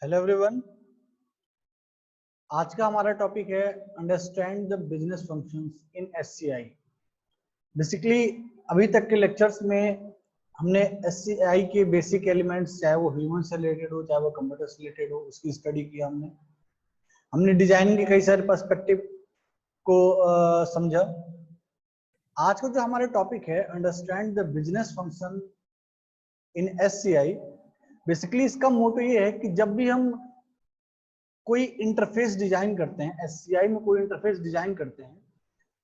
Hello everyone. आज का हमारा टॉपिक है understand the business functions in SCI. Basically अभी तक के लेक्चर्स में हमने एससीआई के बेसिक एलिमेंट्स, चाहे वो ह्यूमन से रिलेटेड हो चाहे वो कंप्यूटर से रिलेटेड हो, उसकी स्टडी किया। हमने डिजाइनिंग के कई सारे पर्सपेक्टिव को समझा। आज का जो हमारा टॉपिक है understand the business function in SCI, basically इसका मोटो ये है कि जब भी हम कोई इंटरफेस डिजाइन करते हैं, एससीआई में कोई इंटरफेस डिजाइन करते हैं,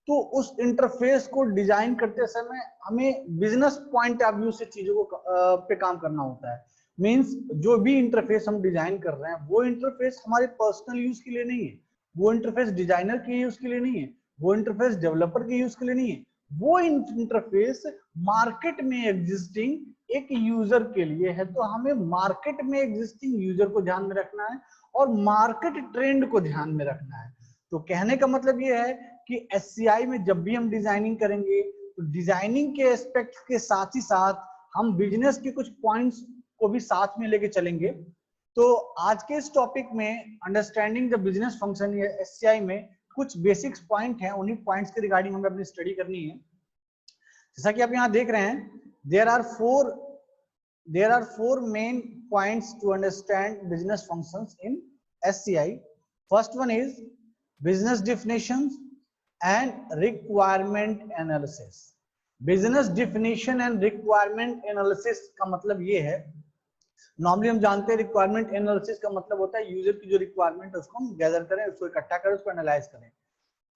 तो उस इंटरफेस को डिजाइन करते समय हमें बिजनेस पॉइंट ऑफ व्यू से चीजों को पे काम करना होता है। मींस जो भी इंटरफेस हम डिजाइन कर रहे हैं वो इंटरफेस हमारे पर्सनल यूज के लिए नहीं है, वो इंटरफेस डिजाइनर के यूज के लिए नहीं है, वो इंटरफेस डेवलपर के यूज के लिए नहीं है, वो इंटरफेस मार्केट में एग्जिस्टिंग एक यूजर के लिए है। तो हमें मार्केट में एग्जिस्टिंग यूजर को ध्यान में रखना है और मार्केट ट्रेंड को ध्यान में रखना है। तो कहने का मतलब ये है कि एससीआई में जब भी हम डिजाइनिंग करेंगे तो डिजाइनिंग के एस्पेक्ट के साथ ही साथ हम बिजनेस के कुछ पॉइंट्स को भी साथ में लेके चलेंगे। तो आज के इस टॉपिक में understanding the business function SCI में कुछ बेसिक्स पॉइंट हैं, उन्हीं पॉइंट्स की रिगार्डिंग हमें अपनी स्टडी करनी है। जैसा कि आप यहाँ देख रहे हैं, there are four main points to understand business functions in SCI. First one is business definitions and requirement analysis. Business definition and requirement analysis का मतलब ये है, नॉर्मली हम जानते हैं रिक्वायरमेंट एनालिसिस का मतलब होता है यूजर की जो रिक्वायरमेंट है उसको हम गैदर करें, उसको इकट्ठा करें, उसको एनालाइज करें।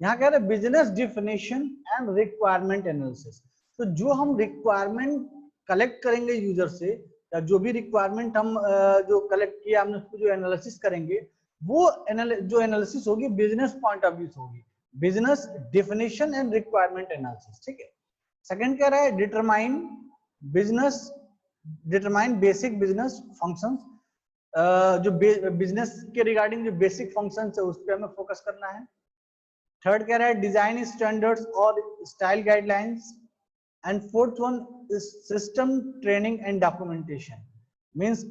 यहाँ कह रहे हैं business definition and requirement analysis. तो जो हम रिक्वायरमेंट कलेक्ट करेंगे यूजर से, या जो भी रिक्वायरमेंट हम जो कलेक्ट किया हमने उसको जो एनालिसिस करेंगे, वो जो एनालिसिस होगी बिजनेस पॉइंट ऑफ व्यू से होगी, business definition and requirement analysis. ठीक है। सेकंड कह रहा है डिटरमाइन बेसिक बिजनेस फंक्शंस। जो बिजनेस के रिगार्डिंग जो बेसिक फंक्शंस है उस पर हमें फोकस करना है। थर्ड कह रहा है डिजाइन स्टैंडर्ड्स और style guidelines. And fourth one system training and documentation. Means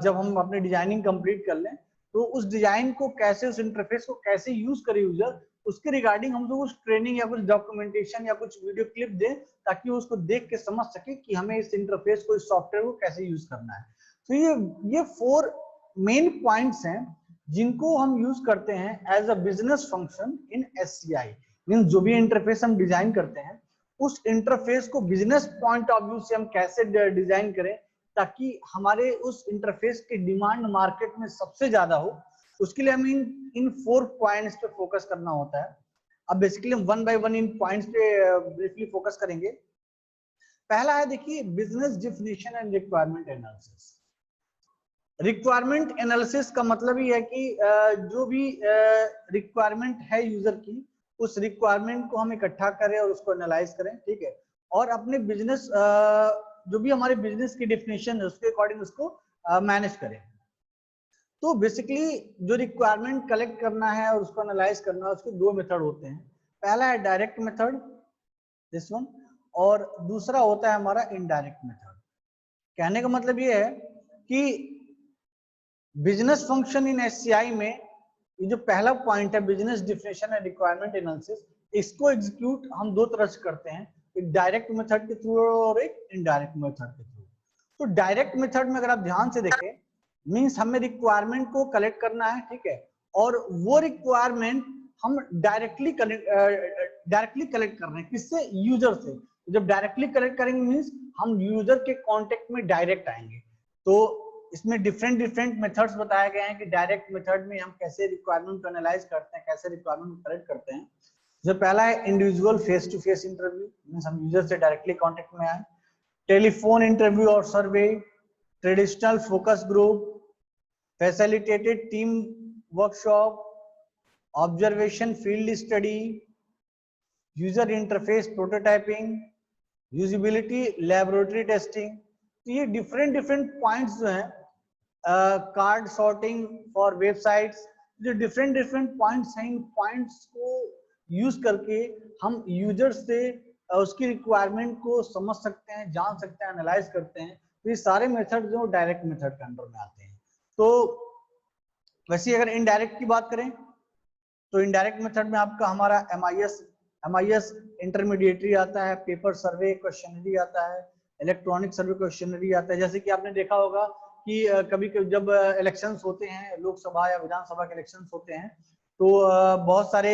जब हम अपनी डिजाइनिंग कंप्लीट कर लें तो उस डिजाइन को कैसे, उस इंटरफेस को कैसे यूज करे यूजर, उसके रिगार्डिंग हम लोग कुछ ट्रेनिंग या कुछ डॉक्यूमेंटेशन या कुछ वीडियो क्लिप दें ताकि वो उसको देख के समझ सके कि हमें इस इंटरफेस को, इस सॉफ्टवेयर को कैसे यूज करना है। तो ये फोर मेन पॉइंट्स हैं जिनको हम यूज करते हैं as a business function in SCI. Means जो भी इंटरफेस हम डिजाइन करते हैं उस इंटरफेस को बिजनेस पॉइंट ऑफ व्यू से हम कैसे डिजाइन करें ताकि हमारे उस इंटरफेस की डिमांड मार्केट में सबसे ज्यादा हो, उसके लिए हमें इन 4 पॉइंट्स पे फोकस करना होता है। अब बेसिकली हम one by one in points पे ब्रीफली फोकस करेंगे। पहला है, देखिए, business definition and requirement analysis. Requirement analysis का मतलब ही है कि जो भी रिक्वायरमेंट है यूजर की, उस रिक्वायरमेंट को हम इकट्ठा करें और उसको एनालाइज करें। ठीक है। और अपने बिजनेस, जो भी हमारे बिजनेस की डेफिनेशन है उसके अकॉर्डिंग उसको मैनेज करें। तो बेसिकली जो रिक्वायरमेंट कलेक्ट करना है और उसको एनालाइज करना है, उसके दो मेथड होते हैं। पहला है डायरेक्ट मेथड, दिस वन, और दूसरा होता है हमारा इनडायरेक्ट मेथड। कहने का मतलब ये है कि बिजनेस फंक्शन इन एससीआई में ये जो पहला पॉइंट है business definition and requirement analysis, इसको एग्जीक्यूट हम दो तरह से करते हैं, एक डायरेक्ट मेथड के थ्रू और एक इनडायरेक्ट मेथड के थ्रू। तो डायरेक्ट मेथड में अगर आप ध्यान से देखें, मींस हमें रिक्वायरमेंट को कलेक्ट करना है, ठीक है, और वो रिक्वायरमेंट हम डायरेक्टली कलेक्ट कर रहे हैं, किससे? यूजर से। जब डायरेक्टली कलेक्ट करेंगे मींस हम यूजर के कांटेक्ट में डायरेक्ट आएंगे। तो इसमें डिफरेंट मेथड्स बताए गए हैं कि डायरेक्ट मेथड में हम कैसे रिक्वायरमेंट को एनालाइज करते हैं, कैसे रिक्वायरमेंट को कलेक्ट करते हैं। जो पहला है individual face to face interview, means हम यूजर से डायरेक्टली कांटेक्ट में आए। टेलीफोन इंटरव्यू और survey, traditional focus group, facilitated team workshop, observation field study, user interface prototyping, usability laboratory testing. तो ये डिफरेंट पॉइंट्स जो हैं, कार्ड सॉर्टिंग फॉर वेबसाइट्स, जो डिफरेंट पॉइंट्स हैं, इन पॉइंट्स को यूज करके हम यूजर से उसकी रिक्वायरमेंट को समझ सकते हैं, जान सकते हैं, एनालाइज करते हैं। तो ये सारे मेथड जो डायरेक्ट मेथड के अंडर में आते हैं। तो वैसे ही अगर इनडायरेक्ट की बात करें तो इनडायरेक्ट मेथड में आपका हमारा एमआईएस इंटरमीडिएटरी आता है, पेपर सर्वे क्वेश्चनरी आता है, इलेक्ट्रॉनिक सर्वे क्वेश्चनरी आता है। जैसे कि आपने देखा होगा कि कभी जब इलेक्शंस होते हैं, लोकसभा या विधानसभा के इलेक्शंस होते हैं, तो बहुत सारे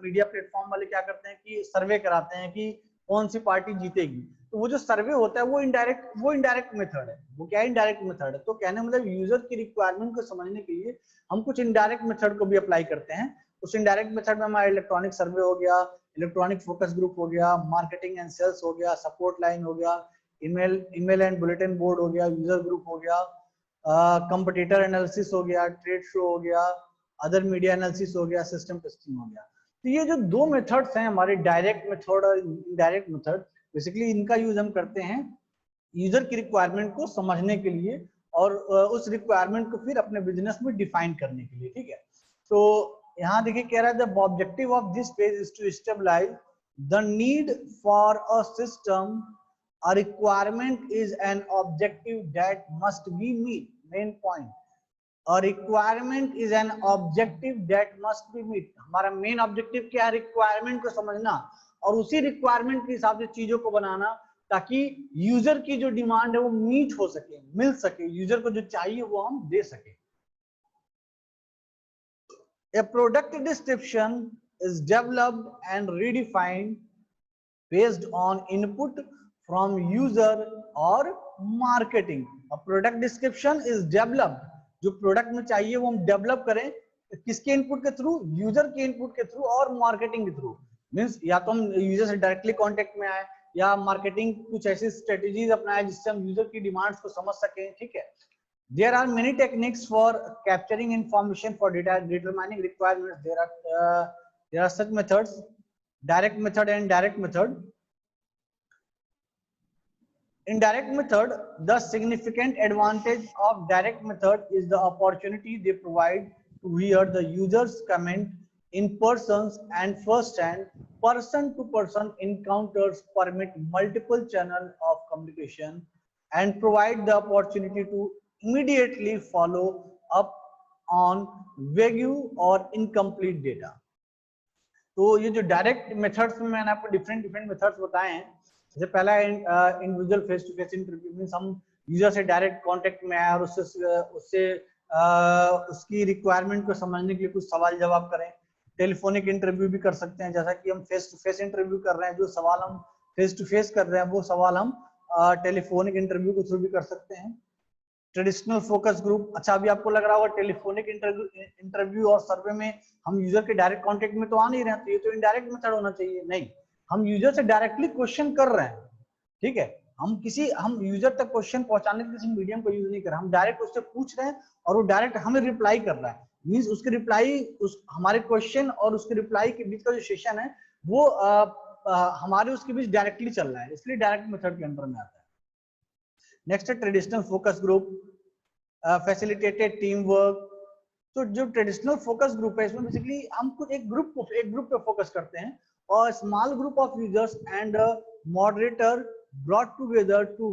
मीडिया प्लेटफॉर्म वाले क्या करते हैं कि सर्वे कराते हैं कि कौन सी पार्टी जीतेगी। तो वो जो सर्वे होता है वो इनडायरेक्ट मेथड है। वो क्या इनडायरेक्ट मेथड है? तो कहने मतलब यूजर की रिक्वायरमेंट को समझने के लिए हम कुछ इनडायरेक्ट मेथड को भी अप्लाई करते हैं। उस इनडायरेक्ट मेथड में हमारा इलेक्ट्रॉनिक सर्वे हो गया, इलेक्ट्रॉनिक फोकस ग्रुप हो गया, मार्केटिंग एंड सेल्स हो गया, सपोर्ट लाइन हो गया, ईमेल एंड बुलेटिन बोर्ड हो गया, यूजर ग्रुप हो गया, कंपटीटर एनालिसिस हो गया, ट्रेड शो हो गया, अदर मीडिया एनालिसिस हो गया, सिस्टम टेस्टिंग हो गया। तो ये जो दो मेथड्स हैं हमारे, डायरेक्ट मेथड और इनडायरेक्ट मेथड, बेसिकली इनका यूज हम करते हैं यूजर की रिक्वायरमेंट को समझने के लिए और उस रिक्वायरमेंट को फिर अपने बिजनेस में डिफाइन करने के लिए। ठीक है, तो यहाँ देखिए कह रहा है the objective of this page is to stabilize the need for a system, a requirement is an objective that must be met. Main point, a requirement is an objective that must be met. हमारा main objective क्या है? Requirement को समझना और उसी requirement के हिसाब से चीजों को बनाना ताकि यूजर की जो डिमांड है वो मीट हो सके, मिल सके, यूजर को जो चाहिए वो हम दे सके। A product description is developed and redefined based on input from user or marketing. A product description is developed, जो प्रोडक्ट में चाहिए वो हम डेवलप करें किसके इनपुट के थ्रू? यूजर के इनपुट के थ्रू और मार्केटिंग के थ्रू। मींस या तो हम यूजर से डायरेक्टली कांटेक्ट में आए या मार्केटिंग कुछ ऐसी स्ट्रेटेजीज अपनाए जिससे हम यूजर की डिमांड्स को समझ सकें। ठीक है, there are many techniques for capturing information for determining requirements. There are such methods, direct method and indirect method. Indirect method, the significant advantage of direct method is the opportunity they provide to hear the user's comment in persons and first-hand person-to-person encounters permit multiple channels of communication and provide the opportunity to immediately follow up on vague or incomplete data. तो ये जो direct methods में मैंने आपको different methods बताए हैं। जैसे पहला individual face to face interview, means हम यूजर से डायरेक्ट कांटेक्ट में आए और उससे उसकी रिक्वायरमेंट को समझने के लिए कुछ सवाल जवाब करें। टेलीफोनिक इंटरव्यू भी कर सकते हैं, जैसा कि हम फेस टू फेस इंटरव्यू कर रहे हैं, जो सवाल हम फेस टू फेस कर रहे हैं वो सवाल हम टेलीफोनिक इंटरव्यू के थ्रू भी कर सकते हैं। ट्रेडिशनल फोकस ग्रुप, अच्छा अभी आपको लग रहा होगा टेलीफोनिक इंटरव्यू और सर्वे में हम यूजर के डायरेक्ट कांटेक्ट में तो आ नहीं रहे हैं, तो ये तो इनडायरेक्ट मेथड होना चाहिए। नहीं, हम यूजर से डायरेक्टली क्वेश्चन कर रहे हैं। ठीक है, हम यूजर तक क्वेश्चन पहुंचाने के लिए किसी मीडियम को यूज नहीं कर रहे, हम डायरेक्ट उससे पूछ रहे हैं और वो डायरेक्ट हमें रिप्लाई कर रहा है। मींस उसके रिप्लाई, उस हमारे क्वेश्चन और उसके रिप्लाई के बीच का जो सेशन है वो हमारे उसके बीच डायरेक्टली चल रहा है, इसलिए डायरेक्ट मेथड के अंदर में आता है। नेक्स्ट है traditional focus group, facilitated team work. तो जो ट्रेडिशनल फोकस ग्रुप है इसमें बेसिकली हम कुछ एक ग्रुप पे फोकस करते हैं और small group of users and moderator brought together to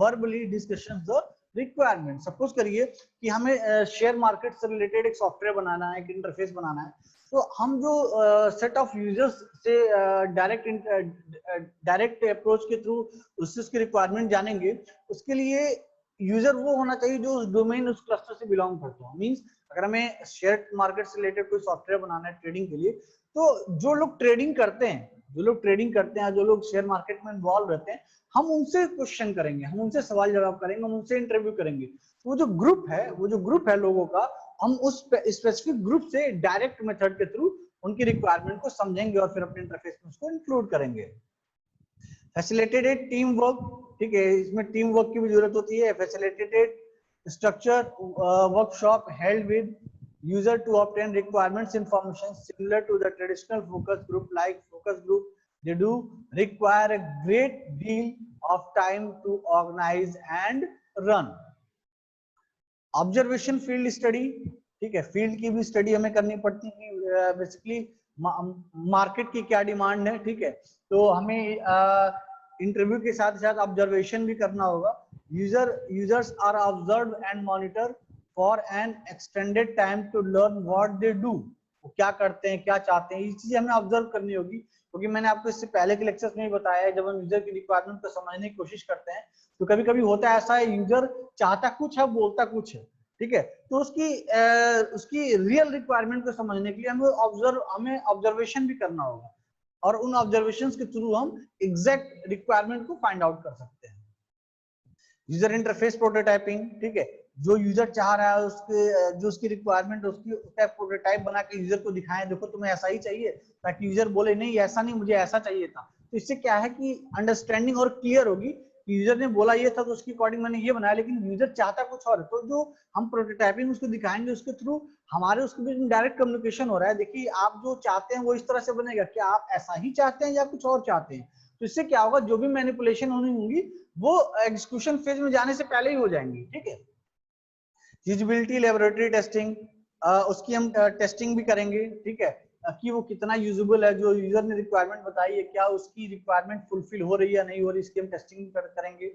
verbally discussion the requirement. Suppose करिए कि हमें शेयर मार्केट से रिलेटेड एक सॉफ्टवेयर बनाना है, एक इंटरफेस बनाना है, तो हम जो सेट ऑफ यूजर्स से डायरेक्ट अप्रोच के थ्रू उससे उसकी रिक्वायरमेंट जानेंगे, उसके लिए यूजर वो होना चाहिए जो उस डोमेन, उस क्लस्टर से बिलोंग करता हो। मींस अगर हमें शेयर मार्केट से रिलेटेड कोई सॉफ्टवेयर बनाना है ट्रेडिंग के लिए, तो जो लोग ट्रेडिंग करते हैं, जो लोग शेयर मार्केट में इन्वॉल्व रहते हैं, हम उनसे क्वेश्चन करेंगे, हम उनसे सवाल जवाब करेंगे, हम उनसे इंटरव्यू करेंगे। तो वो जो ग्रुप है लोगों का, हम उस स्पेसिफिक ग्रुप से डायरेक्ट मेथड के थ्रू उनकी रिक्वायरमेंट को समझेंगे और फिर अपने इंटरफेस में उसको इंक्लूड करेंगे। फैसिलिटेटेड टीम वर्क, ठीक है, इसमें टीम वर्क की भी जरूरत होती है। Facilitated structure workshop held with user to obtain requirements information similar to the traditional focus group. Like focus group, they do require a great deal of time to organize and run. Observation field study, ठीक है, field की भी study हमें करनी पड़ती है, basically market की क्या डिमांड है। ठीक है, तो हमें इंटरव्यू के साथ साथ ऑब्जर्वेशन भी करना होगा। Users are observe and monitor for an extended time to learn what they do. वो क्या करते हैं, क्या चाहते हैं, ये चीजें हमें ऑब्जर्व करनी होगी। क्योंकि मैंने आपको इससे पहले के लेक्चर्स में ही बताया है, जब हम यूजर की रिक्वायरमेंट को समझने की कोशिश करते हैं तो कभी कभी होता है ऐसा है, यूजर चाहता कुछ है, बोलता कुछ है, ठीक है। तो उसकी रियल रिक्वायरमेंट को समझने के लिए हमें ऑब्जर्वेशन भी करना होगा, और उन ऑब्जर्वेशंस के थ्रू हम एग्जैक्ट रिक्वायरमेंट को फाइंड आउट कर सकते हैं। यूजर इंटरफेस प्रोटोटाइपिंग, ठीक है, जो यूजर चाह रहा है जो उसकी रिक्वायरमेंट है उसका प्रोटोटाइप बना के यूजर को दिखाएं, देखो तुम्हें ऐसा ही चाहिए, ताकि यूजर बोले नहीं ऐसा नहीं, मुझे ऐसा चाहिए था। तो इससे क्या है कि अंडरस्टैंडिंग और क्लियर होगी, यूजर ने बोला ये था तो उसके अकॉर्डिंग मैंने ये बनाया, लेकिन यूजर चाहता कुछ और है। तो जो हम प्रोटोटाइपिंग उसको दिखाएंगे, उसके थ्रू हमारे उसके बीच में डायरेक्ट कम्युनिकेशन हो रहा है, देखिए आप जो चाहते हैं वो इस तरह से बनेगा, क्या आप ऐसा ही चाहते हैं या कुछ और चाहते हैं। तो इससे क्या होगा, जो भी मैनिपुलेशन होनी होंगी वो एग्जीक्यूशन फेज में जाने से पहले ही हो जाएंगी, ठीक है। यूजेबिलिटी लेबोरेटरी टेस्टिंग, उसकी हम टेस्टिंग भी करेंगे, ठीक है, कि वो कितना यूजेबल है, जो यूजर ने रिक्वायरमेंट बताई है क्या उसकी रिक्वायरमेंट फुलफिल हो रही है या नहीं हो रही, इसकी हम टेस्टिंग करेंगे।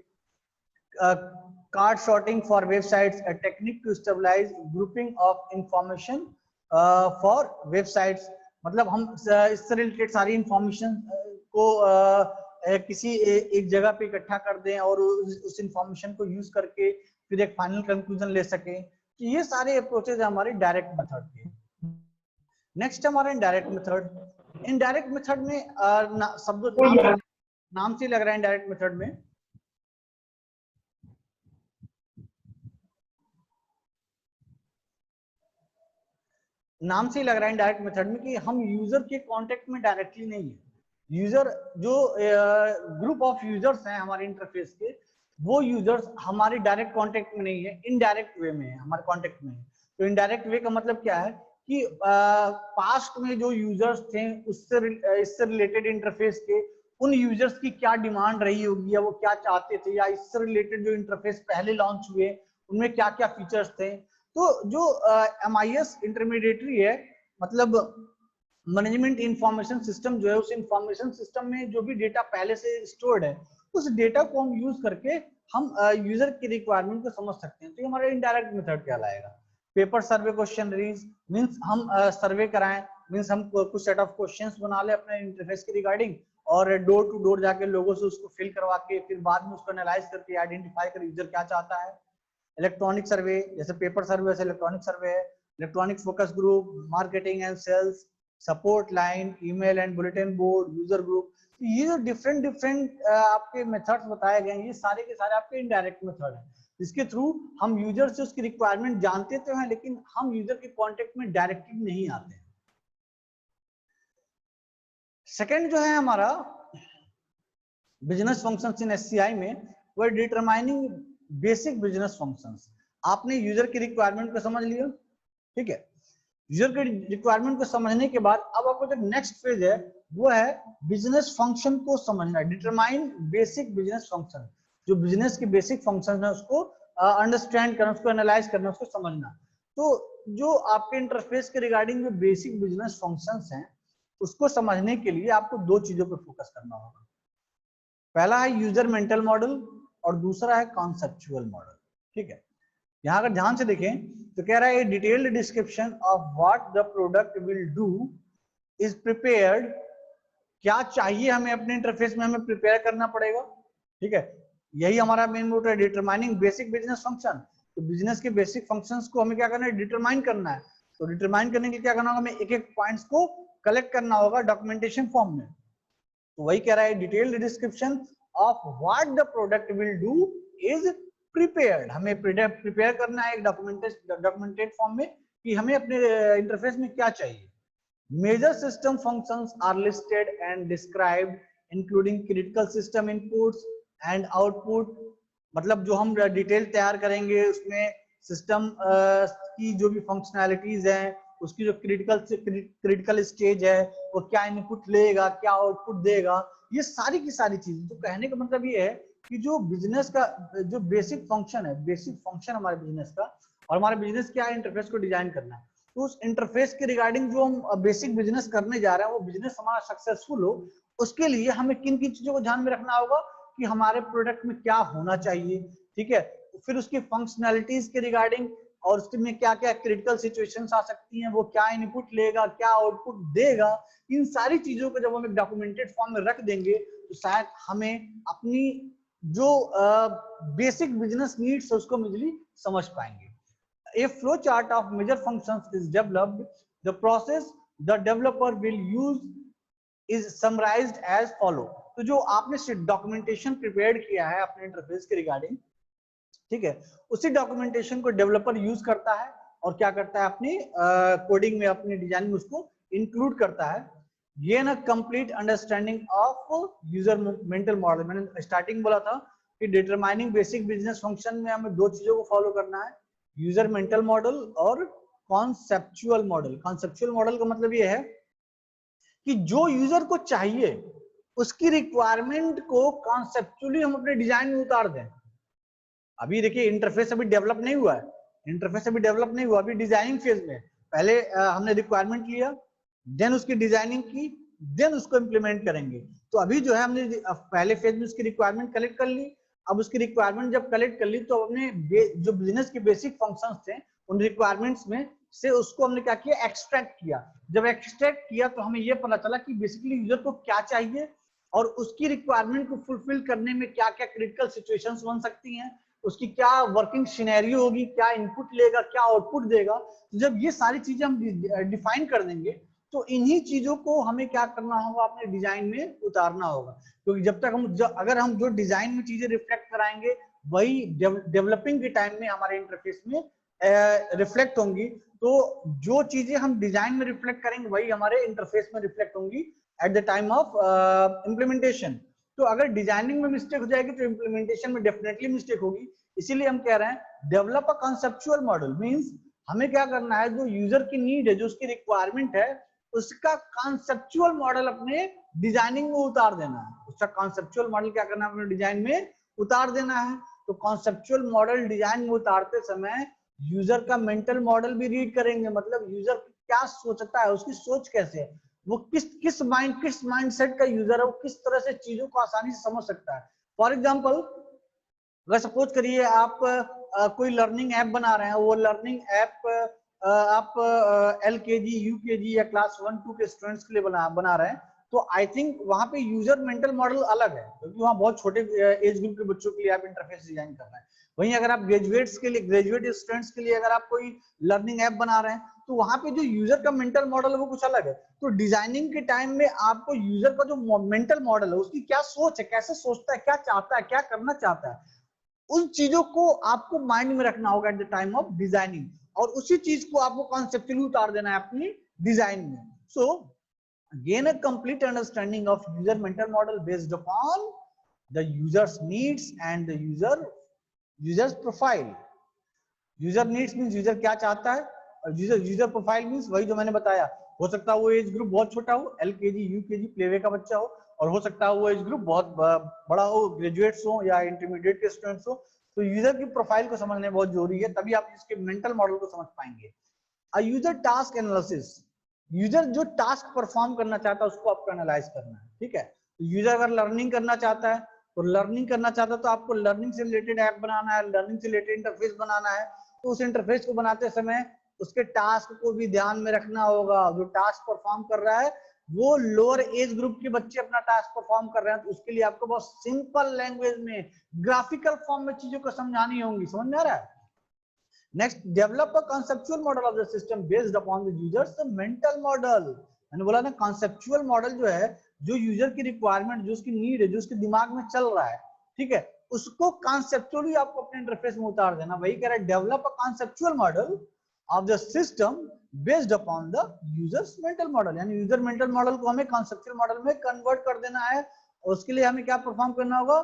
Card sorting for websites, a technique to stabilize grouping of information for websites। मतलब हम इससे रिलेटेड सारी इंफॉर्मेशन को किसी एक जगह पे इकट्ठा कर दें और उस इंफॉर्मेशन को यूज करके फिर एक फाइनल कंक्लूजन ले सकें। कि ये सारे अप्रोचेज हमारे डायरेक्ट मेथड के। नेक्स्ट हमारा इनडायरेक्ट मेथड। इनडायरेक्ट मेथड में नाम से लग रहा है, इनडायरेक्ट मेथड में नाम से ही लग रहा है इनडायरेक्ट मेथड में कि हम यूजर के कांटेक्ट में डायरेक्टली नहीं है। यूजर जो ग्रुप ऑफ यूजर्स हैं हमारे इंटरफेस के, वो यूजर्स हमारे डायरेक्ट कांटेक्ट में नहीं है, इनडायरेक्ट वे में है, हमारे कांटेक्ट में है। तो इनडायरेक्ट वे का मतलब क्या है कि पास्ट में जो यूजर्स थे इससे रिलेटेड इंटरफेस के, उन यूजर्स की क्या डिमांड रही होगी या वो क्या चाहते थे, या इससे रिलेटेड जो इंटरफेस पहले लॉन्च हुए उनमें क्या क्या फीचर्स थे। तो जो MIS इंटरमीडिएटरी है, मतलब मैनेजमेंट इंफॉर्मेशन सिस्टम जो है, उस इंफॉर्मेशन सिस्टम में जो भी डेटा पहले से स्टोर्ड है, उस डेटा को हम यूज करके हम यूजर की रिक्वायरमेंट को समझ सकते हैं। तो ये हमारा इनडायरेक्ट मेथड कहलाएगा। पेपर सर्वे क्वेश्चनरीज मींस हम सर्वे कराएं, मींस हम कुछ सेट ऑफ क्वेश्चंस बना ले अपने इंटरफेस की रिगार्डिंग, और डोर टू डोर जाके लोगों से उसको फिल करवा के फिर बाद में उसको एनालाइज करके आइडेंटिफाई कर यूजर क्या चाहता है। इलेक्ट्रॉनिक सर्वे, जैसे पेपर सर्वे वैसे इलेक्ट्रॉनिक सर्वे है। Electronic focus group, marketing and sales, support line, email and bulletin board, user group. ये जो डिफरेंट आपके मेथड्स बताए गए हैं, ये सारे के सारे आपके इनडायरेक्ट मेथड हैं, जिसके थ्रू हम यूजर से उसकी रिक्वायरमेंट जानते तो हैं, लेकिन हम यूजर के कांटेक्ट में डायरेक्टली नहीं आते हैं। सेकंड जो है हमारा बिजनेस फंक्शंस इन SCI में, वो डिटरमाइनिंग बेसिक बिजनेस फंक्शंस। आपने यूजर की रिक्वायरमेंट को समझ लिया, ठीक है। यूजर की रिक्वायरमेंट को समझने के बाद अब आपको जो नेक्स्ट फेज है वो है बिजनेस फंक्शन को समझना। डिटरमाइन बेसिक बिजनेस फंक्शन, जो बिजनेस के बेसिक फंक्शन है उसको अंडरस्टैंड करना, उसको एनालाइज करना, उसको समझना। तो जो आपके इंटरफेस के रिगार्डिंग जो बेसिक बिजनेस फंक्शंस हैं, उसको समझने के लिए आपको दो चीजों पर फोकस करना होगा। पहला है यूजर मेंटल मॉडल और दूसरा है कॉन्सेप्चुअल मॉडल, ठीक है। यहाँ अगर ध्यान से देखें तो कह रहा है detailed description of what the product will do is prepared. क्या चाहिए हमें अपने इंटरफेस में, हमें प्रिपेयर करना पड़ेगा, ठीक है। यही हमारा मेन मोटो है, डिटरमाइनिंग बेसिक बिजनेस फंक्शन। तो बिजनेस के बेसिक फंक्शंस को हमें क्या करना है, डिटरमाइन करना है। तो डिटरमाइन करने के लिए क्या करना होगा, हमें एक एक पॉइंट्स को कलेक्ट करना होगा डॉक्यूमेंटेशन फॉर्म में। तो वही कह रहा है detailed description of what the product will do is prepared. हमें प्रिपेयर करना है एक डॉक्यूमेंटेड फॉर्म में कि हमें अपने इंटरफेस में क्या चाहिए। Major system functions are listed and described including critical system inputs and output. मतलब जो हम डिटेल तैयार करेंगे उसमें सिस्टम की जो भी फंक्शनैलिटीज हैं, उसकी जो क्रिटिकल स्टेज है, वो क्या इनपुट लेगा, क्या आउटपुट देगा, ये सारी की सारी चीजें। तो कहने का मतलब ये है कि जो बिजनेस का जो बेसिक फंक्शन है, बेसिक फंक्शन हमारे बिजनेस का, और हमारे बिजनेस क्या है, इंटरफेस को डिजाइन करना है। तो उस इंटरफेस के रिगार्डिंग जो हम बेसिक बिजनेस करने जा रहे हैं, वो बिजनेस हमारा सक्सेसफुल हो, उसके लिए हमें किन किन चीजों को ध्यान में रखना होगा कि हमारे प्रोडक्ट में क्या होना चाहिए, ठीक है। फिर उसकी फंक्शनैलिटीज के रिगार्डिंग और उसमें क्या क्या क्रिटिकल सिचुएशंस आ सकती हैं, वो क्या इनपुट लेगा, क्या आउटपुट देगा, इन सारी चीजों को जब हम एक डॉक्यूमेंटेड फॉर्म में रख देंगे तो शायद हमें अपनी जो बेसिक बिजनेस नीड्स है उसको इजीली समझ पाएंगे. A flow chart of major functions is developed. The process the developer will use is summarized as follow. तो जो आपने डॉक्यूमेंटेशन प्रिपेयर किया है अपने इंटरफेस के रिगार्डिंग, ठीक है, उसी डॉक्यूमेंटेशन को डेवलपर यूज करता है और क्या करता है अपनी कोडिंग में, अपनी डिजाइन में उसको इंक्लूड करता है. Gain a complete understanding of user mental model. मैंने स्टार्टिंग बोला था कि डिटरमाइनिंग बेसिक बिजनेस फंक्शन में हमें दो चीजों को फॉलो करना है, यूजर मेंटल मॉडल और कॉन्सेप्चुअल मॉडल. कॉन्सेप्चुअल मॉडल का मतलब ये है कि जो यूजर को चाहिए उसकी रिक्वायरमेंट को कॉन्सेप्चुअली हम अपने डिजाइन में उतार दें. अभी देखिए इंटरफेस अभी डेवलप नहीं हुआ है, इंटरफेस अभी डेवलप नहीं हुआ, अभी डिजाइनिंग फेज में. पहले हमने रिक्वायरमेंट लिया, देन उसकी डिजाइनिंग की, देन उसको इंप्लीमेंट करेंगे. तो अभी जो है हमने पहले फेज में उसकी रिक्वायरमेंट कलेक्ट कर ली. अब उसकी रिक्वायरमेंट जब कलेक्ट कर ली तो हमने जो बिजनेस के बेसिक फंक्शंस थे उन रिक्वायरमेंट्स में से उसको हमने क्या किया, एक्सट्रैक्ट किया. जब एक्सट्रैक्ट किया तो हमें ये पता चला कि बेसिकली यूजर को क्या चाहिए और उसकी रिक्वायरमेंट को फुलफिल करने में क्या क्या क्रिटिकल सिचुएशंस बन सकती हैं, उसकी क्या वर्किंग सिनेरियो होगी, क्या इनपुट लेगा, क्या आउटपुट देगा. तो जब ये सारी चीजें हम डिफाइन कर देंगे तो इन्हीं चीजों को हमें क्या करना होगा, अपने डिजाइन में उतारना होगा. क्योंकि जब तक हम अगर हम जो डिजाइन में चीजें रिफ्लेक्ट कराएंगे वही डेवलपिंग के टाइम में हमारे इंटरफेस में रिफ्लेक्ट होंगी, तो जो चीजें हम डिजाइन में रिफ्लेक्ट करेंगे वही हमारे इंटरफेस में रिफ्लेक्ट होंगी at the time of implementation. तो अगर डिजाइनिंग में मिस्टेक हो जाएगी तो इम्प्लीमेंटेशन में डेफिनेटली मिस्टेक होगी. इसीलिए हम कह रहे हैं develop a conceptual model. Means हमें क्या करना है, जो यूजर की नीड है, जो उसकी रिक्वायरमेंट है, उसका कॉन्सेप्चुअल मॉडल अपने डिजाइनिंग में उतार देना है. उसका कॉन्सेप्चुअल मॉडल क्या करना है, अपने डिजाइन में उतार देना है. तो कॉन्सेप्चुअल मॉडल डिजाइन में उतारते समय यूजर का मेंटल मॉडल भी रीड करेंगे. मतलब यूजर क्या सोचता है, उसकी सोच कैसे है, वो किस माइंडसेट का यूजर है, वो किस तरह से चीजों को आसानी से समझ सकता है. फॉर एग्जांपल अगर सपोज करिए आप कोई लर्निंग ऐप बना रहे हैं, वो लर्निंग ऐप आप LKG UKG या क्लास 1-2 के स्टूडेंट्स के लिए बना रहे हैं, तो आई थिंक वहां पे यूजर मेंटल मॉडल अलग है, क्योंकि वहां बहुत छोटे एज ग्रुप के बच्चों के लिए आप इंटरफेस डिजाइन कर रहे हैं. वहीं अगर आप ग्रेजुएट स्टूडेंट्स के लिए अगर आप कोई लर्निंग ऐप बना रहे हैं तो वहां पे जो यूजर का मेंटल मॉडल है वो कुछ अलग है. तो डिजाइनिंग के टाइम में आपको यूजर का जो मेंटल मॉडल है, उसकी क्या सोच है, कैसे सोचता है, क्या चाहता है, क्या करना चाहता है, उन चीजों को आपको माइंड में रखना होगा at the time of designing, और उसी चीज को आपको कॉन्सेप्चुअली उतार देना है अपनी डिजाइन में. सो gain a complete understanding of user mental model based upon the user's needs and the user's profile. User needs means user क्या चाहता है, और यूजर प्रोफाइल मींस वही जो मैंने बताया. हो सकता है वो एज ग्रुप बहुत छोटा हो, LKG UKG प्लेवे का बच्चा हो, और हो सकता है वो एज ग्रुप बहुत बड़ा हो, ग्रेजुएट्स हो या इंटरमीडिएट के स्टूडेंट्स हो. तो यूजर की प्रोफाइल को समझना बहुत जरूरी है, तभी आप इसके मेंटल मॉडल को समझ पाएंगे. A user task analysis. User जो टास्क परफॉर्म करना चाहता है उसको आपको एनालाइज करना है. ठीक है, तो यूजर अगर लर्निंग करना चाहता है तो आपको लर्निंग से रिलेटेड ऐप बनाना है, लर्निंग से रिलेटेड इंटरफेस बनाना है. तो उस इंटरफेस को बनाते समय उसके टास्क को भी ध्यान में रखना होगा. जो टास्क परफॉर्म कर रहा है वो लोअर एज ग्रुप के बच्चे अपना टास्क परफॉर्म कर रहे हैं, तो उसके लिए आपको बहुत सिंपल लैंग्वेज में, ग्राफिकल फॉर्म में चीजों को समझानी होंगी. समझ में आ रहा है? Next, develop a conceptual model of the system based upon the user's mental model. मैंने बोला ना, conceptual model जो है, जो यूजर की रिक्वायरमेंट, जो उसकी नीड है, जो उसके दिमाग में चल रहा है, ठीक है, उसको conceptually आपको अपने इंटरफेस में उतार देना. वही कह रहा है, develop a conceptual model of the system based upon the user's mental model. यानी यूजर मेंटल मॉडल को हमें conceptual मॉडल में कन्वर्ट कर देना है, और उसके लिए हमें क्या परफॉर्म करना होगा,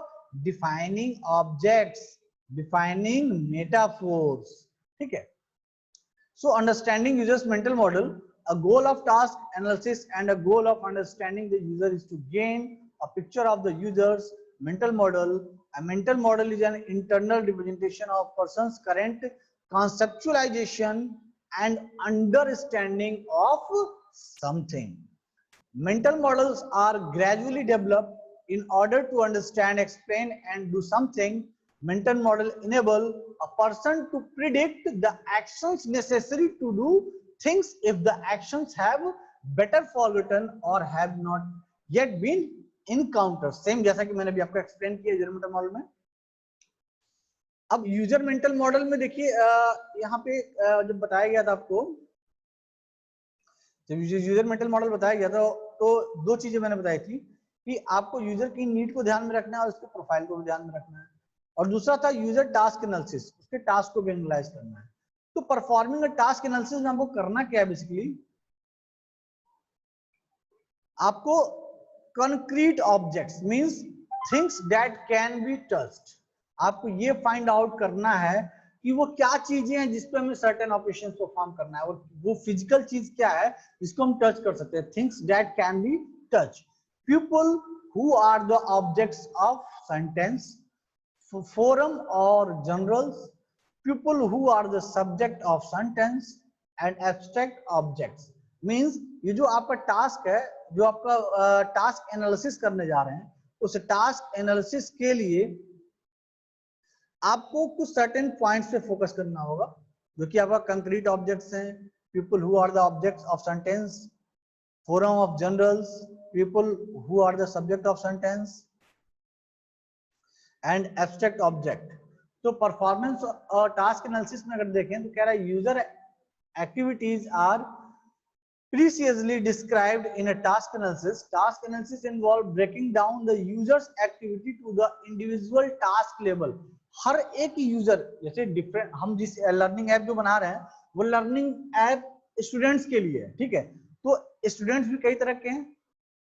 डिफाइनिंग ऑब्जेक्ट्स, डिफाइनिंग मेटाफोर्स. ठीक है. So understanding user's mental model, a goal of task analysis and a goal of understanding the user is to gain a picture of the user's mental model. A mental model is an internal representation of person's current conceptualization and understanding of something. Mental models are gradually developed in order to understand, explain and do something. mental model enable a person to predict the actions necessary to do things if the actions have better forgotten or have not yet been encountered. Same जैसा कि मैंने अभी आपको explain किया user mental model में। अब user mental model में देखिए यहाँ पे जब बताया गया था आपको, जब यूजर मेंटल मॉडल बताया गया था तो दो चीजें मैंने बताई थी कि आपको यूजर की नीड को ध्यान में रखना है और उसके प्रोफाइल को भी ध्यान में रखना है, और दूसरा था यूजर टास्क एनालिसिस, उसके टास्क को भी एनालाइज करना है। तो परफॉर्मिंग अ टास्क एनालिसिस में आपको करना क्या है, बेसिकली आपको concrete objects means things that can be touched, आपको ये फाइंड आउट करना है कि वो क्या चीजें हैं जिस पे हमें सर्टेन ऑपरेशन परफॉर्म करना है, और वो फिजिकल चीज क्या है जिसको हम टच कर सकते हैं, things that can be touch. People who are the objects of sentence, forum or generals, people who are the subject of sentence, and abstract objects means ये जो आपका टास्क है, जो आपका टास्क एनालिसिस करने जा रहे हैं, उस टास्क एनालिसिस के लिए आपको कुछ सर्टेन पॉइंट्स पे फोकस करना होगा, जो कि आपका कंक्रीट ऑब्जेक्ट्स हैं, people who are the objects of sentence, forum of generals, people who are the subject of sentence and abstract object. तो परफॉर्मेंस और टास्क एनालिसिस में अगर देखें तो कह रहा है user activities are preciously described in a task analysis. Task analysis involve breaking down the user's activity to the individual task level. हर एक यूजर, जैसे डिफरेंट हम जिस लर्निंग ऐप जो बना रहे हैं वो लर्निंग ऐप स्टूडेंट्स के लिए है, ठीक है। तो स्टूडेंट्स भी कई तरह के हैं,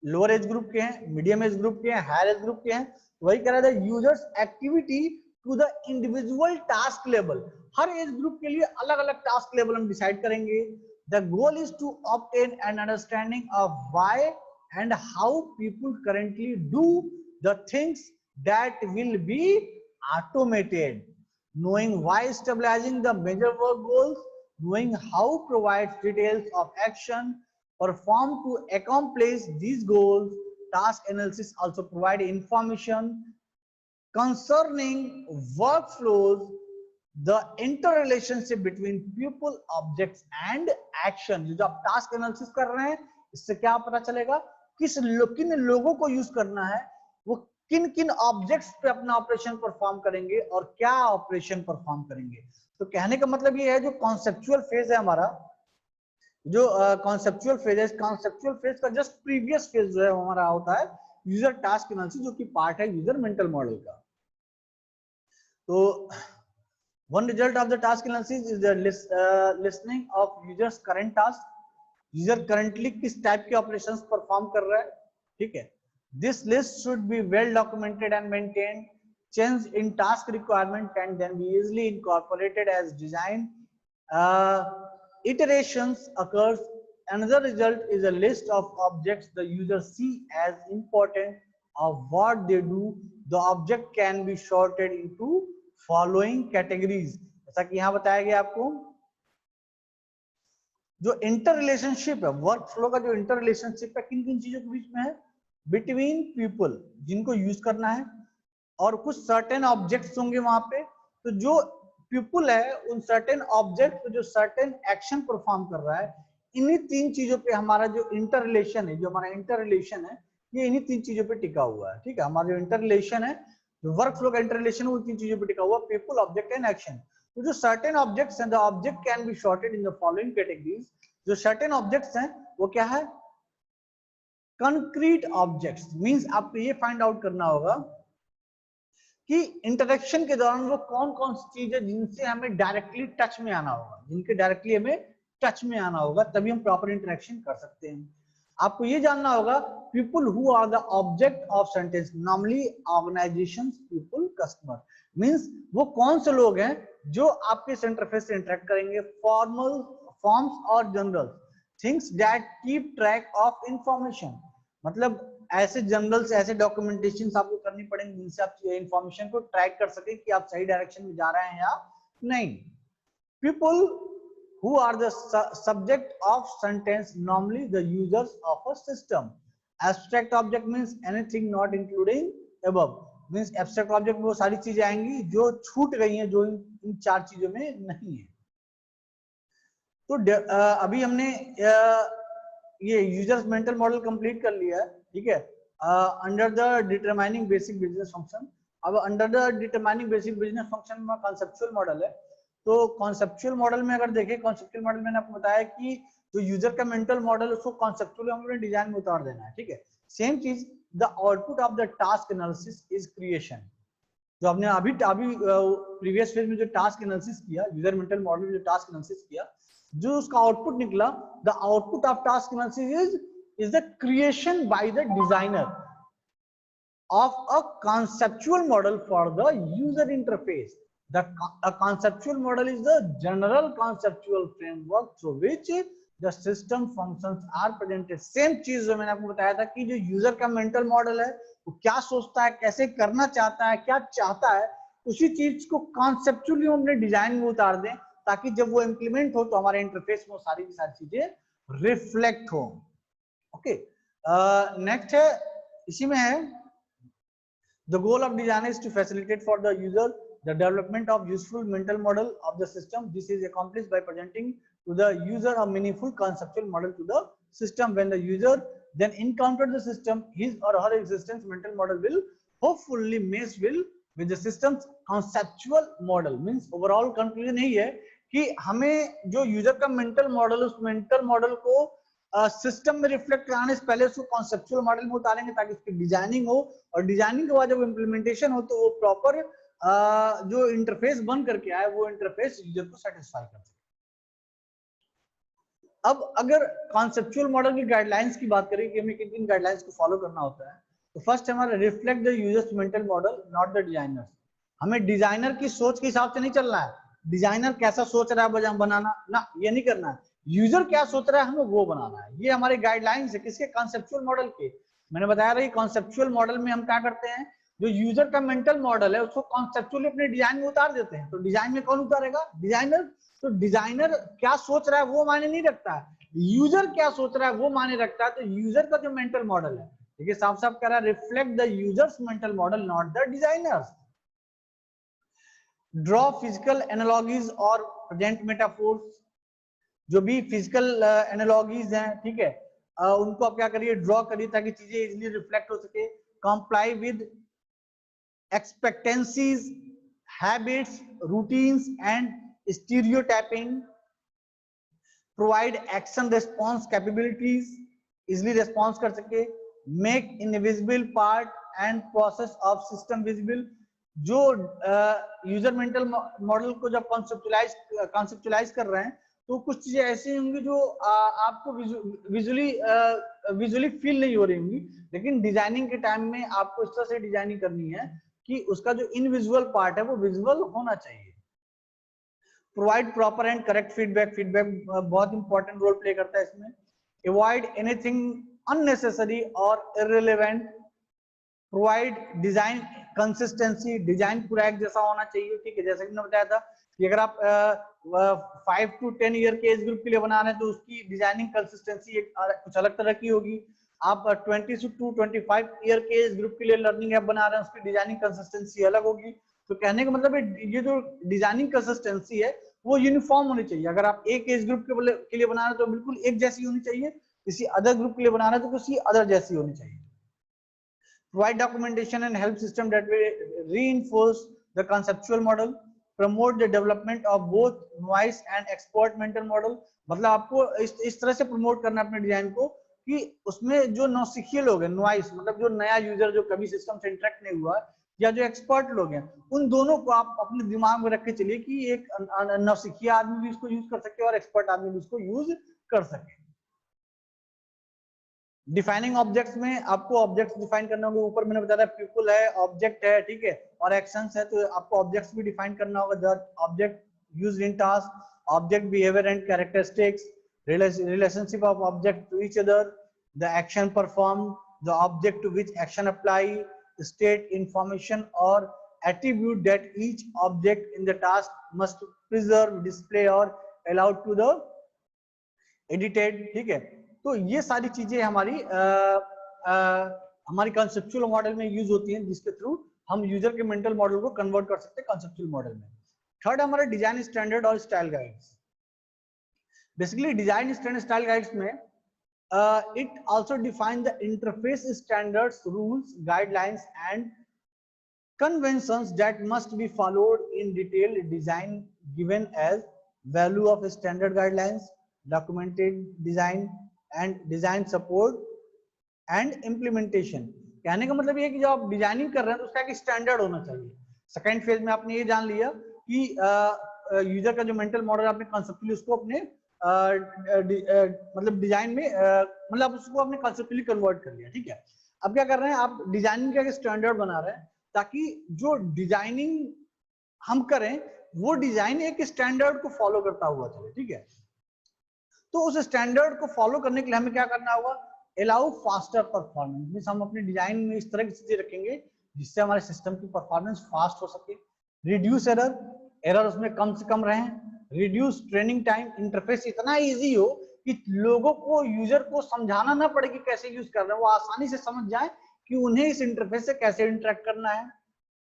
लोअर एज ग्रुप के हैं, मीडियम एज ग्रुप के हैं, हायर एज ग्रुप के हैं। वही कह रहा था users activity to the individual task level, हर एज ग्रुप के लिए अलग अलग टास्क लेवल हम डिसाइड करेंगे। The goal is to obtain an understanding of why and how people currently do the things that will be automated. Knowing why, stabilizing the major work goals, knowing how provides details of action performed to accomplish these goals. Task analysis also provide information concerning workflows, the interrelationship between people, objects and action। जो आप task analysis कर रहे हैं इससे क्या पता चलेगा, किन लोगों को यूज करना है, वो किन किन ऑब्जेक्ट्स पे अपना ऑपरेशन परफॉर्म करेंगे और क्या ऑपरेशन परफॉर्म करेंगे। तो कहने का मतलब ये है जो कॉन्सेप्चुअल फेज है हमारा, जो कॉन्सेप्चुअल फेज है, कॉन्सेप्चुअल फेज का जस्ट प्रीवियस फेज जो है हमारा होता है यूजर टास्क एनालिसिस, जो कि पार्ट है यूजर मेंटल मॉडल का। तो one result of the task analysis is the listening of users current task, user currently किस टाइप के operations perform कर रहा है, ठीक है। This list should be well documented and maintained. Change in task requirement can then be easily incorporated as design iterations occurs. Another result is a list of objects the user see as important of what they do. The object can be sorted into following categories, जैसा कि यहां बताया गया आपको। जो inter relationship है, work flow का जो इंटर रिलेशनशिप है किन किन चीजों के बीच में है, बिटवीन पीपल जिनको यूज करना है, और कुछ सर्टेन ऑब्जेक्ट्स होंगे वहां पे। तो जो पीपल है उन सर्टेन ऑब्जेक्ट पे जो सर्टेन एक्शन परफॉर्म कर रहा है, इन्हीं तीन चीजों पे हमारा जो इंटर रिलेशन है, जो हमारा इंटर रिलेशन है ये इन्हीं तीन चीजों पे टिका हुआ है, ठीक है। हमारा जो इंटर रिलेशन है, जो वर्क फ्लो का इंटर रिलेशन है, वो तीन चीजों पे टिका हुआ, पीपल, ऑब्जेक्ट एंड एक्शन। तो जो सर्टेन ऑब्जेक्ट्स हैं, the object can be sorted in the following categories. जो सर्टेन ऑब्जेक्ट्स हैं वो क्या है, कंक्रीट ऑब्जेक्ट्स मींस आपको ये फाइंड आउट करना होगा कि इंटरेक्शन के दौरान वो कौन कौन सी चीज है जिनसे हमें डायरेक्टली टच में आना होगा, जिनके डायरेक्टली हमें टच में आना होगा, तभी हम प्रॉपर इंटरेक्शन कर सकते हैं। आपको ये जानना होगा people who are the object of sentence, normally organisations, people, customer means वो कौन से लोग हैं जो आपके इंटरफेस से इंटरेक्ट करेंगे, फॉर्मल, फॉर्म्स और general, things that keep track of information, मतलब ऐसे जनरल्स, ऐसे डॉक्यूमेंटेशन आपको करनी पड़ेंगे जिनसे आप इंफॉर्मेशन को ट्रैक कर सके कि आप सही डायरेक्शन में जा रहे हैं या नहीं। People who are the subject of sentence, normally the users of a system. Abstract object means anything not including above, means abstract object में वो सारी चीजें आएंगी जो छूट गई हैं, जो इन 4 चीजों में नहीं है। तो अभी हमने ये यूजर्स मेंटल मॉडल कंप्लीट कर लिया है, ठीक है, under the determining basic business function. अब under the determining basic business function में कॉन्सेप्चुअल मॉडल है। तो कॉन्सेप्चुअल मॉडल में अगर देखें, कॉन्सेप्चुअल मॉडल मैंने आपको बताया कि जो यूजर का मेंटल मॉडल उसको कॉन्सेप्चुअल हमने डिजाइन में उतार देना है, ठीक है। सेम चीज, the output of the task analysis is creation. जो आपने अभी प्रीवियस फेज में जो टास्क एनालिसिस किया, यूजर मेंटल मॉडल में जो टास्क एनालिसिस किया, जो उसका आउटपुट निकला, the output of task analysis is the creation by the designer of a conceptual model for the user interface. A conceptual model is the general conceptual framework through which the system functions are presented. Same चीज जो मैंने आपको बताया था कि जो user का mental model है वो क्या सोचता है, कैसे करना चाहता है, क्या चाहता है, उसी चीज को कॉन्सेप्चुअली हम अपने डिजाइन में उतार दें ताकि जब वो इम्प्लीमेंट हो तो हमारे इंटरफेस में सारी की सारी चीजें रिफ्लेक्ट हो। ओके, नेक्स्ट है, इसी में है, the goal of design is to facilitate for the user the development of useful mental model of the system. This is accomplished by presenting to the user a meaningful conceptual model to the system. When the user then encounters the system, his or her existence mental model will hopefully mesh with the system's conceptual model. Means overall conclusion यही है कि हमें जो user का mental model, उस mental model को system में reflect कराने से पहले उसको कॉन्सेप्चुअल मॉडल में उतारेंगे ताकि उसकी डिजाइनिंग हो, और डिजाइनिंग के बाद जब इम्प्लीमेंटेशन हो तो वो प्रॉपर जो इंटरफेस बन करके आए वो इंटरफेस यूजर को सेटिस्फाई कर सके। अब अगर कॉन्सेप्चुअल मॉडल की गाइडलाइंस की बात करें कि हमें किन किन गाइडलाइंस को फॉलो करना होता है, तो फर्स्ट हमारा reflect the users mental model not the designer. हमें डिजाइनर की सोच के हिसाब से नहीं चलना है, डिजाइनर कैसा सोच रहा है बनाना ना, ये नहीं करना है, यूजर क्या सोच रहा है हमें वो बनाना है। ये हमारे गाइडलाइंस है किसके, कॉन्सेप्चुअल मॉडल के। मैंने बताया था कॉन्सेप्चुअल मॉडल में हम क्या करते हैं, जो यूजर का मेंटल मॉडल है उसको कॉन्सेप्चुअली अपने डिजाइन में उतार देते हैं। तो डिजाइन में कौन उतारेगा, डिजाइनर। तो डिजाइनर क्या सोच रहा है वो मायने नहीं रखता है, यूजर क्या सोच रहा है वो मायने रखता है। तो यूजर का जो मेंटल मॉडल है, देखिए साफ साफ कह रहा है, reflect the users mental model not the designers. Draw physical analogies और प्रेजेंट मेटाफोर्स। जो भी फिजिकल एनालॉजीज हैं, ठीक है, उनको आप क्या करिए, ड्रॉ करिए ताकि चीजें इजीली रिफ्लेक्ट हो सके। Comply with expectancies, habits, routines and stereotyping. Provide action response capabilities, easily response कर सके। Make invisible part and process of system visible. जो यूजर मेंटल मॉडल को जब कॉन्सेप्चुलाइज कर रहे हैं तो कुछ चीजें ऐसी होंगी जो आपको विजुअली फील नहीं हो रही होंगी, लेकिन डिजाइनिंग के टाइम में आपको इस तरह से डिजाइनिंग करनी है कि उसका जो इनविजुअल पार्ट है वो विजुअल होना चाहिए। Provide proper and correct feedback. Feedback बहुत इंपॉर्टेंट रोल प्ले करता है इसमें। अवॉइड एनीथिंग अननेसेसरी और irrelevant. Provide design consistency. Design पूरा एक जैसा होना चाहिए, ठीक है। जैसे कि मैंने बताया था कि अगर आप 5 to 10 ईयर के एज ग्रुप के लिए बना रहे हैं तो उसकी डिजाइनिंग कंसिस्टेंसी कुछ अलग तरह की होगी। आप 20 to 25 ईयर के एज ग्रुप के लिए लर्निंग ऐप बना रहे हैं, उसकी डिजाइनिंग कंसिस्टेंसी अलग होगी। तो कहने का मतलब है ये जो डिजाइनिंग कंसिस्टेंसी है वो यूनिफॉर्म होनी चाहिए। अगर आप एक एज ग्रुप के लिए बना रहे हैं तो बिल्कुल एक जैसी होनी चाहिए, किसी अदर ग्रुप के लिए बना रहे हैं तो किसी अदर जैसी होनी चाहिए। Provide documentation and help system that will reinforce the conceptual model. Promote the development of both noise and expert mental model. मतलब आपको इस तरह से प्रमोट करना अपने डिजाइन को कि उसमें जो नौसिखिए लोग हैं, नॉइस मतलब जो नया यूजर जो कभी सिस्टम से इंटरेक्ट नहीं हुआ, या जो एक्सपर्ट लोग हैं, उन दोनों को आप अपने दिमाग में रख के चलिए कि एक नौसिखिया आदमी भी इसको यूज कर सके और एक्सपर्ट आदमी भी इसको यूज कर सके। डिफाइनिंग ऑब्जेक्ट्स में आपको ऑब्जेक्ट्स डिफाइन करना होगा। ऊपर मैंने बताया था पीपल है, ऑब्जेक्ट है, ठीक है, और एक्शंस है, तो आपको ऑब्जेक्ट्स भी डिफाइन करना होगा। The object used in task, object behaviour and characteristics, relationship of object to each other, the action performed, the object to which action apply, state information और attribute that each object in the task must preserve, display और allowed to the edited, ठीक है। तो ये सारी चीजें हमारी conceptual model में यूज होती हैं, जिसके थ्रू हम यूजर के मेंटल मॉडल को कन्वर्ट कर सकते हैं कॉन्सेप्चुअल मॉडल में। थर्ड हमारा डिजाइन स्टैंडर्ड और style guides. Basically design standard style guides में it also defines the interface standards, rules, guidelines and conventions that must be followed in detailed design, given as value of standard guidelines, documented design and design support and implementation। कहने का मतलब ये कि जब आप designing कर रहे हैं तो उसका एक स्टैंडर्ड होना चाहिए। सेकेंड फेज में आपने ये जान लिया कि यूजर का जो मेंटल मॉडल आपने कॉन्सेप्चुअली उसको अपने मतलब डिजाइन में मतलब उसको आपने कॉन्सेप्चुअली कन्वर्ट कर लिया, ठीक है। अब क्या कर रहे हैं आप, डिजाइनिंग का एक स्टैंडर्ड बना रहे हैं ताकि जो डिजाइनिंग हम करें वो डिजाइन एक स्टैंडर्ड को फॉलो करता हुआ चले, ठीक है। तो उस स्टैंडर्ड को फॉलो करने के लिए हमें क्या करना होगा, अलाउ फास्टर परफॉर्मेंस। मींस हम अपने डिजाइन में इस तरह की चीजें रखेंगे जिससे हमारे सिस्टम की परफॉर्मेंस फास्ट हो सके। रिड्यूस एरर, एरर उसमें कम से कम रहे। रिड्यूस ट्रेनिंग टाइम, इंटरफेस इतना इजी हो कि लोगों को, यूजर को समझाना ना पड़े कि कैसे यूज कर रहे हैं, वो आसानी से समझ जाए कि उन्हें इस इंटरफेस से कैसे इंटरेक्ट करना है।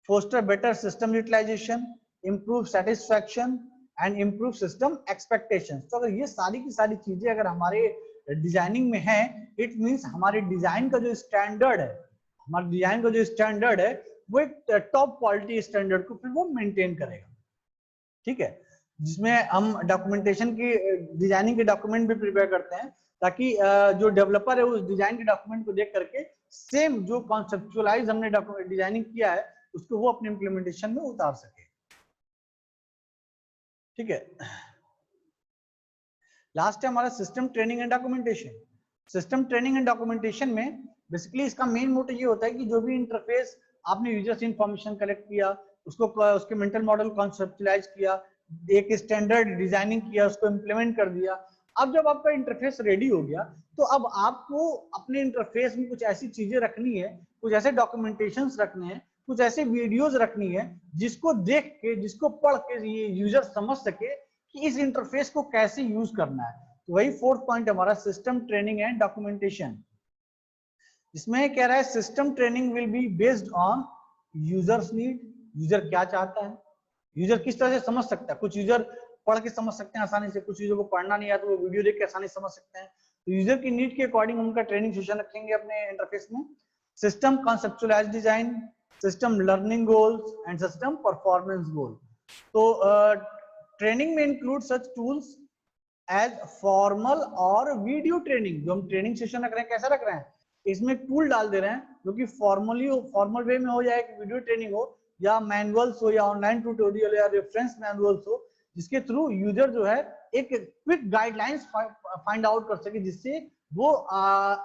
Foster better system utilisation, improve satisfaction and improve system expectations. तो अगर ये सारी की सारी चीजें अगर हमारे डिजाइनिंग में है, इट मींस हमारे डिजाइन का जो स्टैंडर्ड है, हमारे डिजाइन का जो स्टैंडर्ड है वो एक टॉप क्वालिटी स्टैंडर्ड को फिर वो मेंटेन करेगा, ठीक है। जिसमें हम डॉक्यूमेंटेशन की, डिजाइनिंग के डॉक्यूमेंट भी प्रिपेयर करते हैं ताकि जो डेवलपर है उस डिजाइन के डॉक्यूमेंट को देख करके सेम जो कॉन्सेप्चुअलाइज हमने डिजाइनिंग किया है उसको वो अपने इंप्लीमेंटेशन में उतार सके, ठीक है। लास्ट है हमारा system training and documentation. System training and documentation में बेसिकली इसका मेन मोटिव ये होता है कि जो भी इंटरफेस आपने यूजर से इंफॉर्मेशन कलेक्ट किया, उसको उसके मेंटल मॉडल कॉन्सेप्चुअलाइज किया, एक स्टैंडर्ड डिजाइनिंग किया, उसको इम्प्लीमेंट कर दिया। अब जब आपका इंटरफेस रेडी हो गया तो अब आपको अपने इंटरफेस में कुछ ऐसी चीजें रखनी है, कुछ ऐसे डॉक्यूमेंटेशंस रखने हैं, कुछ ऐसे वीडियोस रखनी है जिसको देख के, जिसको पढ़ के ये यूजर समझ सके कि इस इंटरफेस को कैसे यूज करना है। तो वही फोर्थ पॉइंट हमारा सिस्टम ट्रेनिंग एंड डॉक्यूमेंटेशन। इसमें कह रहा है system training will be based on users need. User क्या चाहता है, यूजर किस तरह से समझ सकता है। कुछ यूजर पढ़ के समझ सकते हैं आसानी से, कुछ यूजर को पढ़ना नहीं आता तो वो वीडियो देख के आसानी से समझ सकते हैं। तो यूजर की नीड के अकॉर्डिंग उनका ट्रेनिंग सेशन रखेंगे अपने इंटरफेस में। System conceptualized design, system learning goals and system performance goal. तो ट्रेनिंग में include such tools as formal और वीडियो ट्रेनिंग। जो हम ट्रेनिंग सेशन रख रहे हैं कैसा रख रहे हैं, इसमें टूल डाल दे रहे हैं जो कि फॉर्मल वे में हो, या एक वीडियो ट्रेनिंग हो, या मैनुअल्स हो, या ऑनलाइन ट्यूटोरियल या रेफरेंस मैनुअल्स हो, जिसके थ्रू यूजर जो है एक क्विक गाइडलाइंस फाइंड आउट कर सके, जिससे वो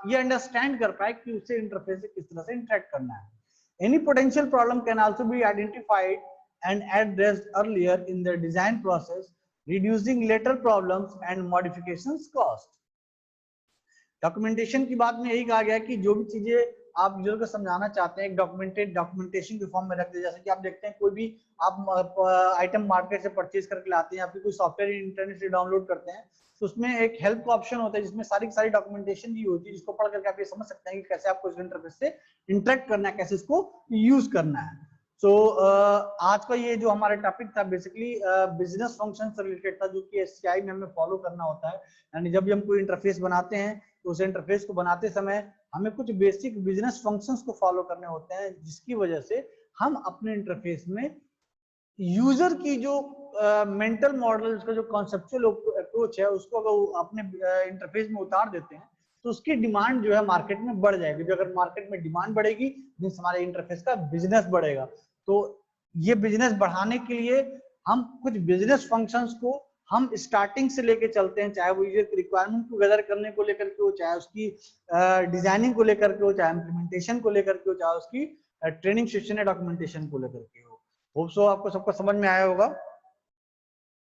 ये अंडरस्टैंड कर पाए कि उससे इंटरफेस से किस तरह से इंटरेक्ट करना है। Any potential problem can also be identified and addressed earlier in the design process, reducing later problems and modifications cost। Documentation की बात में यही कहा गया है कि जो भी चीजें आप यूजर को समझाना चाहते हैं एक डॉक्यूमेंटेशन के फॉर्म में रख दे। जैसे कि आप देखते हैं कोई भी आप आइटम मार्केट से परचेज करके लाते हैं या फिर कोई सॉफ्टवेयर इंटरनेट से डाउनलोड करते हैं, तो उसमें एक हेल्प का ऑप्शन होता है जिसमें सारी की सारी डॉक्यूमेंटेशन भी होती है, जिसको पढ़ करके आप ये समझ सकते हैं कि कैसे आपको इस इंटरफेस से इंटरेक्ट करना है, कैसे इसको यूज करना है। तो आज का ये जो हमारा टॉपिक था बेसिकली बिजनेस फंक्शन से रिलेटेड था, जो कि एससीआई में हमें फॉलो करना होता है। यानी जब भी हम कोई इंटरफेस बनाते हैं तो उस इंटरफेस को बनाते समय हमें कुछ बेसिक बिजनेस फंक्शंस को फॉलो करने होते हैं, जिसकी वजह से हम अपने इंटरफेस में यूजर की जो मेंटल मॉडल, उसका जो कॉन्सेप्चुअल अप्रोच है, उसको अगर अपने इंटरफेस में उतार देते हैं तो उसकी डिमांड जो है मार्केट में बढ़ जाएगी। जो अगर मार्केट में डिमांड बढ़ेगी तो हमारे इंटरफेस का बिजनेस बढ़ेगा। तो ये बिजनेस बढ़ाने के लिए हम कुछ बिजनेस फंक्शंस को हम स्टार्टिंग से लेके चलते हैं, चाहे वो यूजर की रिक्वायरमेंट को गैदर करने को लेकर के हो, चाहे उसकी डिजाइनिंग को लेकर के हो, चाहे इम्प्लीमेंटेशन को लेकर के हो, चाहे उसकी ट्रेनिंग सेशन या डॉक्यूमेंटेशन को लेकर के हो। होप सो आपको सबको समझ में आया होगा।